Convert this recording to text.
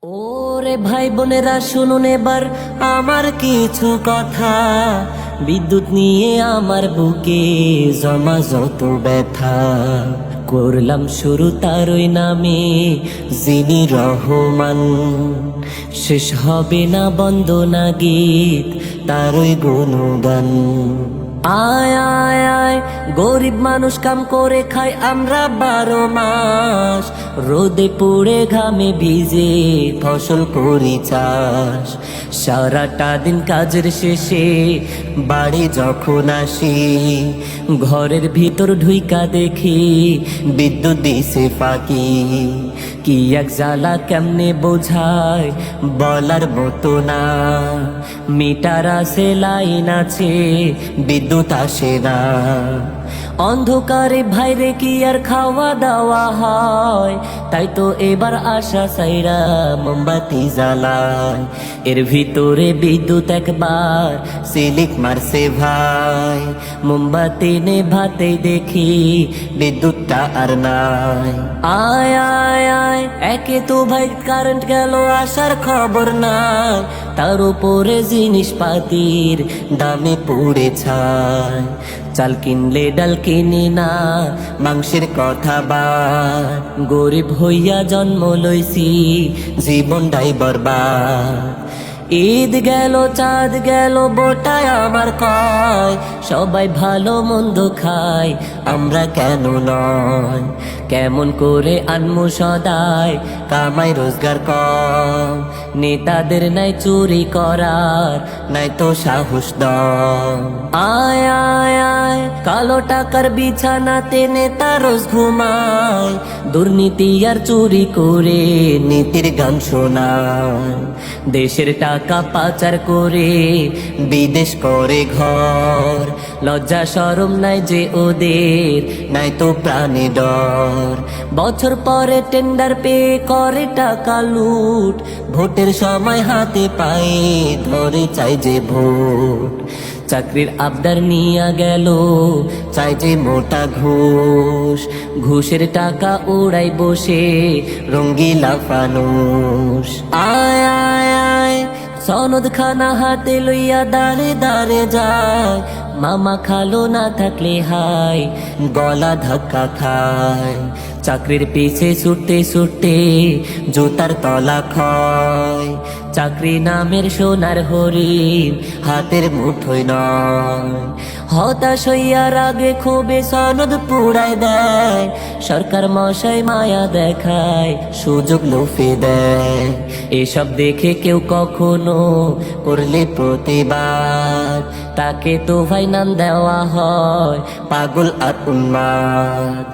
ওরে ভাই বোনেরা শুনুন এবার আমার কিছু কথা। বিদ্যুৎ নিয়ে আমার বুকে জমা যত ব্যথা, করলাম শুরু তারই নামে যিনি রহমান। শেষ হবে না বন্দনা গীত তারই গুণগান। আয় আয় আয় গরিব মানুষ কাম করে খাই আমরা 12 মাস, রোদে পুড়ে ঘামে ভিজে ফসল করি চাষ। সারাটা দিন কাজের শেষে বাড়ি যখন আসি, ঘরের ভিতর ঢুইকা দেখি বিদ্যুৎ দিছে ফাঁকি। কি এক জ্বালা কেমনে বোঝায় বলার মতো না, মিটার আছে লাইন আছে বিদ্যুৎ আসে না। অন্ধকারে ভাইরে কি আর খাওয়া দাওয়া হয়, তাই তো এবার আশা সাইরা মোমবাতি জ্বালায়। এর ভিতরে বিদ্যুৎ একবার সিলিক মারছে ভাই, মোমবাতি নেভাতেই দেখি বিদ্যুৎটা আর নাই। আয় আয় আয় একে তো ভাই কারেন্ট গেল আসার খবর নাই, তার উপরে জিনিসপাতির দামে পুড়ে ছাই। চাল কিনলে ডাল কিনি না, মাংসের কথা বাদ, গরিব হইয়া জন্ম লইছি জীবনটাই বরবাদ। ঈদ গেল চাঁদ গেল বোটায় আমার কয়, সবাই ভালো মন্দ খায় আমরা কেন নয়। কেমন করে আনমু সদাই কামাই রোজগার কম, নেতাদের নাই চুরি করার নাই তো সাহস দম। আয় আয় আয় কালো টাকার বিছানাতে নেতা রোজ ঘুমায়, দুর্নীতি আর চুরি করে নীতির গান শোনায়। দেশের টাকা পাচার করে বিদেশ করে ঘর, লজ্জা শরম নাই যে ওদের নাই তো প্রাণে ডর। বছর পরে টেন্ডার পে করে টাকা লুট, ভোটের সময় হাতে পায়ে ধরে চাই যে ভোট। চাকরির আবদার নিয়া গেল চাই যে মোটা ঘুষ, ঘুষের টাকা উড়াই বসে রঙ্গিলা ফানুষ। আয় আয় আয় সনদ খানা হাতে লইয়া দাঁড়ে দাঁড়ে যায়, মামা খালো না থাকলে হাই গলা ধাক্কা খায়। চাকরির পিছে ছুটতে ছুটতে জুতার তলা ক্ষয়, চাকরি নামের সোনার হরিণ হাতের মুঠোয় নয়। হতাশ হইয়া রাগে ক্ষোভে সনদ পুড়ায় দেয়, সরকার মশাই মায়া দেখায় সুযোগ লোফে দেয়। এসব দেখে কেউ কখনো করলে প্রতিবাদ, তাকে তো ভাই নাম দেওয়া হয় পাগল আর উন্মাদ।